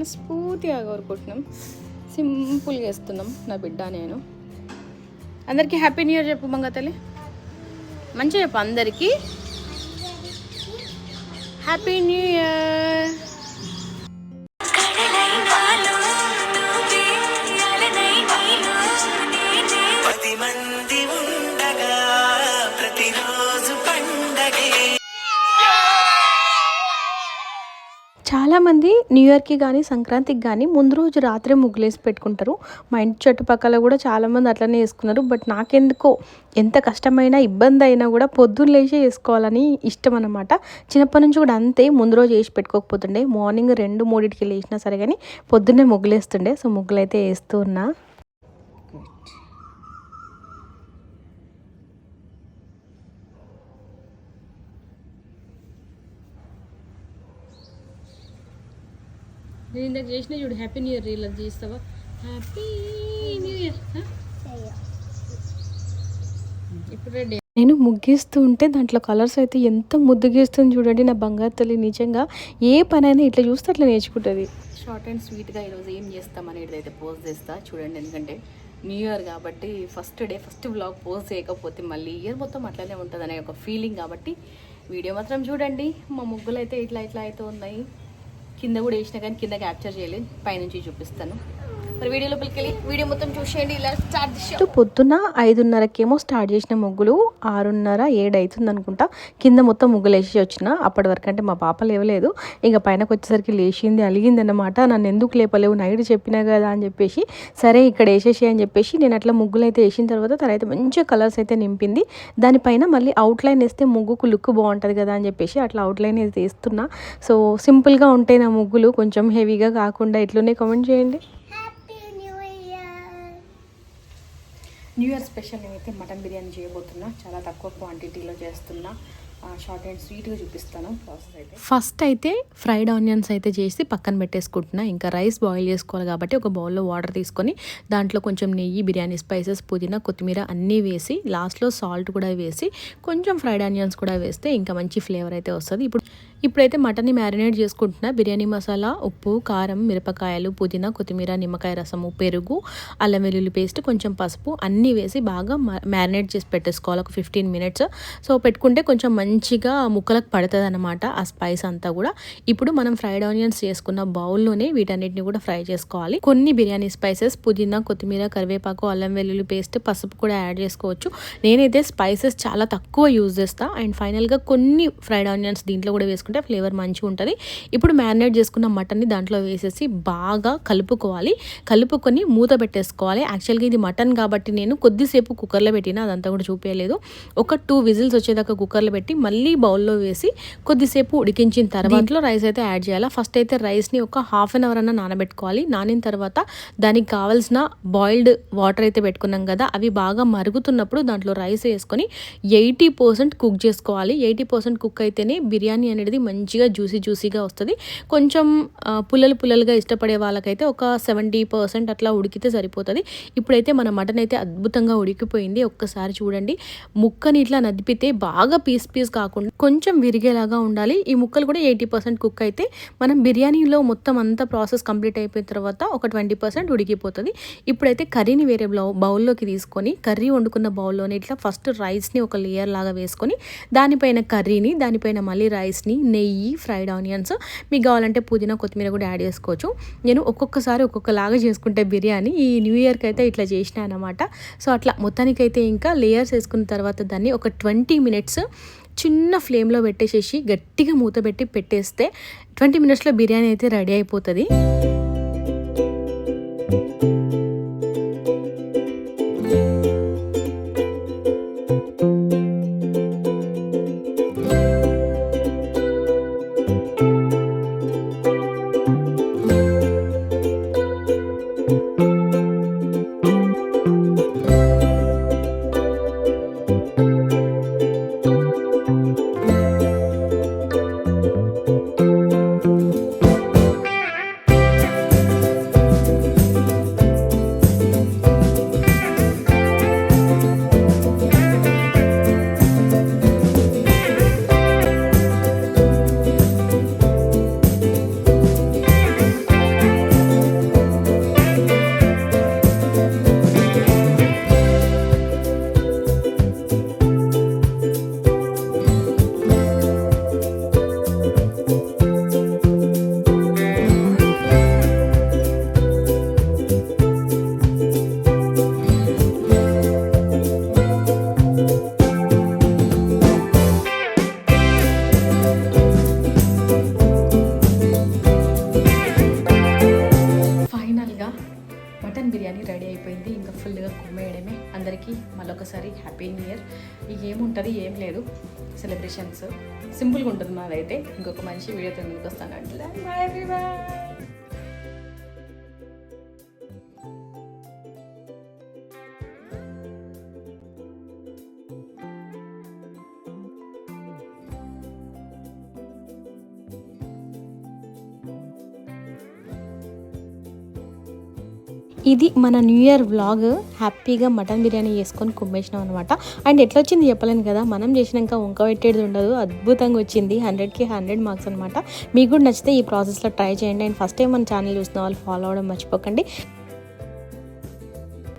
మనస్ఫూర్తిగా కోరుకుంటున్నాం. సింపుల్గా వేస్తున్నాం నా బిడ్డ నేను. అందరికీ హ్యాపీ న్యూ ఇయర్ చెప్పు మంగ తల్లి, మంచిగా చెప్పు అందరికీ హ్యాపీ న్యూ ఇయర్. చాలామంది న్యూ ఇయర్కి కానీ సంక్రాంతికి కానీ ముందు రోజు రాత్రే ముగ్గులేసి పెట్టుకుంటారు. మా ఇంటి చుట్టుపక్కల కూడా చాలామంది అట్లనే వేసుకున్నారు. బట్ నాకెందుకో ఎంత కష్టమైనా ఇబ్బంది అయినా కూడా పొద్దున్న లేచి వేసుకోవాలని ఇష్టం అనమాట. చిన్నప్పటి నుంచి కూడా అంతే, ముందు రోజు వేసి పెట్టుకోకపోతుండే. మార్నింగ్ 2-3కి లేచినా సరే కానీ పొద్దున్నే ముగ్గులేస్తుండే. సో ముగ్గులు అయితే వేస్తూ ఉన్నా. నేను ఇందాక చేసిన చూడు హ్యాపీ న్యూ ఇయర్ రీల్ చేస్తావా? Happy new year. ఇప్పుడు రెడీ. నేను ముగ్గేస్తూ ఉంటే దాంట్లో కలర్స్ అయితే ఎంత ముద్దుగేస్తుంది చూడండి నా బంగారు తల్లి. నిజంగా ఏ పనైనా ఇట్లా చూస్తే అట్లా నేర్చుకుంటుంది. షార్ట్ అండ్ స్వీట్గా ఈరోజు ఏం చేస్తాం అనేది అయితే పోస్ట్ చేస్తా చూడండి. ఎందుకంటే న్యూ ఇయర్ కాబట్టి ఫస్ట్ వ్లాగ్ పోస్ట్ చేయకపోతే మళ్ళీ ఇయర్ మొత్తం అట్లనే ఉంటుంది అనే ఒక ఫీలింగ్ కాబట్టి వీడియో మాత్రం చూడండి. మా ముగ్గులు అయితే ఇట్లా అయితే ఉన్నాయి. కింద కూడా వేసినా కానీ కింద క్యాప్చర్ చేయలేదు, పైనుంచి చూపిస్తాను. మరి వీడియో లోపలికి వెళ్ళి వీడియో మొత్తం చూసేయండి. ఇలా స్టార్ట్ చేసి పొద్దున్న 5:30కేమో స్టార్ట్ చేసిన ముగ్గులు 6:30-7 అవుతుంది అనుకుంటా. కింద మొత్తం ముగ్గులు వేసి వచ్చిన. అప్పటి వరకు అంటే మా పాప లేవలేదు. ఇంకా పైనకి వచ్చేసరికి లేచింది, అలిగింది అన్నమాట. నన్ను ఎందుకు లేపలేవు, నైట్ చెప్పినా కదా అని చెప్పేసి సరే ఇక్కడ వేసేసి అని చెప్పేసి నేను అట్లా ముగ్గులు అయితే వేసిన తర్వాత తనైతే మంచిగా కలర్స్ అయితే నింపింది. దానిపైన మళ్ళీ అవుట్లైన్ వేస్తే ముగ్గుకు లుక్ బాగుంటుంది కదా అని చెప్పేసి అట్లా అవుట్లైన్ అయితే వేస్తున్నా. సో సింపుల్గా ఉంటాయి నా ముగ్గులు, కొంచెం హెవీగా కాకుండా. ఇట్లనే కామెంట్ చేయండి. న్యూ ఇయర్ స్పెషల్ నేనైతే మటన్ బిర్యానీ చేయబోతున్నా. చాలా తక్కువ క్వాంటిటీలో చేస్తున్నా. షార్ట్ అండ్ స్వీట్గా చూపిస్తాను ప్రాసెస్ అయితే. ఫస్ట్ అయితే ఫ్రైడ్ ఆనియన్స్ అయితే చేసి పక్కన పెట్టేసుకుంటున్నా. ఇంకా రైస్ బాయిల్ చేసుకోవాలి కాబట్టి ఒక బౌల్లో వాటర్ తీసుకొని దాంట్లో కొంచెం నెయ్యి, బిర్యానీ స్పైసెస్, పుదీనా, కొత్తిమీర అన్నీ వేసి లాస్ట్లో సాల్ట్ కూడా వేసి కొంచెం ఫ్రైడ్ ఆనియన్స్ కూడా వేస్తే ఇంకా మంచి ఫ్లేవర్ అయితే వస్తుంది. ఇప్పుడైతే మటన్ని మ్యారినేట్ చేసుకుంటున్నా. బిర్యానీ మసాలా, ఉప్పు, కారం, మిరపకాయలు, పుదీనా, కొత్తిమీర, నిమ్మకాయ రసము, పెరుగు, అల్లం వెల్లుల్లి పేస్ట్, కొంచెం పసుపు అన్నీ వేసి బాగా మ్యారినేట్ చేసి పెట్టేసుకోవాలి ఒక 15 మినిట్స్. సో పెట్టుకుంటే కొంచెం మంచిగా ముక్కలకు పడుతుంది అనమాట ఆ స్పైస్ అంతా కూడా. ఇప్పుడు మనం ఫ్రైడ్ ఆనియన్స్ చేసుకున్న బౌల్లోనే వీటన్నిటిని కూడా ఫ్రై చేసుకోవాలి. కొన్ని బిర్యానీ స్పైసెస్, పుదీనా, కొత్తిమీర, కరివేపాకు, అల్లం వెల్లుల్లి పేస్ట్, పసుపు కూడా యాడ్ చేసుకోవచ్చు. నేనైతే స్పైసెస్ చాలా తక్కువ యూజ్ చేస్తా. అండ్ ఫైనల్గా కొన్ని ఫ్రైడ్ ఆనియన్స్ దీంట్లో కూడా వేసుకుంటే ఫ్లేవర్ మంచిగా ఉంటుంది. ఇప్పుడు మ్యారినేట్ చేసుకున్న మటన్ని దాంట్లో వేసేసి బాగా కలుపుకొని మూత పెట్టేసుకోవాలి. యాక్చువల్గా ఇది మటన్ కాబట్టి నేను కొద్దిసేపు కుక్కర్లో పెట్టినా, అదంతా కూడా చూపించలేదు. ఒక 2 విజిల్స్ వచ్చేదాకా కుక్కర్లో పెట్టి మళ్ళీ బౌల్లో వేసి కొద్దిసేపు ఉడికించిన తర్వాత రైస్ అయితే యాడ్ చేయాలి. ఫస్ట్ అయితే రైస్ని ఒక హాఫ్ అన్ అవర్ అన్న నానబెట్టుకోవాలి. నానిన తర్వాత దానికి కావాల్సిన బాయిల్డ్ వాటర్ అయితే పెట్టుకున్నాం కదా, అవి బాగా మరుగుతున్నప్పుడు దాంట్లో రైస్ వేసుకొని 80% కుక్ చేసుకోవాలి. 80% కుక్ అయితేనే బిర్యానీ అనేది మంచిగా జ్యూసీగా వస్తుంది. కొంచెం పుల్లలుగా ఇష్టపడే వాళ్ళకైతే ఒక 70% అట్లా ఉడికితే సరిపోతుంది. ఇప్పుడైతే మన మటన్ అయితే అద్భుతంగా ఉడికిపోయింది. ఒక్కసారి చూడండి. ముక్కని ఇట్లా నదిపితే బాగా పీస్ కాకుండా కొంచెం విరిగేలాగా ఉండాలి. ఈ ముక్కలు కూడా 80% కుక్ అయితే మనం బిర్యానీలో మొత్తం అంతా ప్రాసెస్ కంప్లీట్ అయిపోయిన తర్వాత ఒక 20% ఉడికిపోతుంది. ఇప్పుడైతే కర్రీని వేరే బౌల్లోకి తీసుకొని కర్రీ వండుకున్న బౌల్లోనే ఇట్లా ఫస్ట్ రైస్ని ఒక లేయర్ లాగా వేసుకొని దానిపైన కర్రీని, దానిపైన మళ్ళీ రైస్ని, నెయ్యి, ఫ్రైడ్ ఆనియన్స్, మీకు కావాలంటే పుదీనా, కొత్తిమీర కూడా యాడ్ చేసుకోవచ్చు. నేను ఒక్కొక్కసారి ఒక్కొక్కలాగా చేసుకుంటే బిర్యానీ ఈ న్యూ ఇయర్కి అయితే ఇట్లా చేసిన అనమాట. సో అట్లా మొత్తానికైతే ఇంకా లేయర్స్ వేసుకున్న తర్వాత దాన్ని ఒక 20 మినిట్స్ చిన్న ఫ్లేమ్లో పెట్టేసేసి గట్టిగా మూత పెట్టి పెట్టేస్తే 20 మినిట్స్లో బిర్యానీ అయితే రెడీ అయిపోతుంది. పక్కన్ బిర్యానీ రెడీ అయిపోయింది. ఇంకా ఫుల్గా కుమ్మేయడమే. అందరికీ మళ్ళొకసారి హ్యాపీ న్యూ ఇయర్. ఇక ఏముంటుంది, ఏం లేదు, సెలబ్రేషన్స్ సింపుల్గా ఉంటుంది మాదైతే. ఇంకొక మంచి వీడియోతో ముందుకు వస్తాను అంటే బాయ్ ఎవ్రీవన్. ఇది మన న్యూ ఇయర్ వ్లాగ్. హ్యాపీగా మటన్ బిర్యానీ చేసుకొని కుమ్మేసినాం అనమాట. అండ్ ఎట్లా వచ్చింది చెప్పలేను కదా, మనం చేసినాక వంక పెట్టేది ఉండదు, అద్భుతంగా వచ్చింది. 100కి 100 మార్క్స్ అనమాట. మీకు కూడా నచ్చితే ఈ ప్రాసెస్లో ట్రై చేయండి. అండ్ ఫస్ట్ టైం మన ఛానల్ చూసిన వాళ్ళు ఫాలో అవ్వడం మర్చిపోకండి.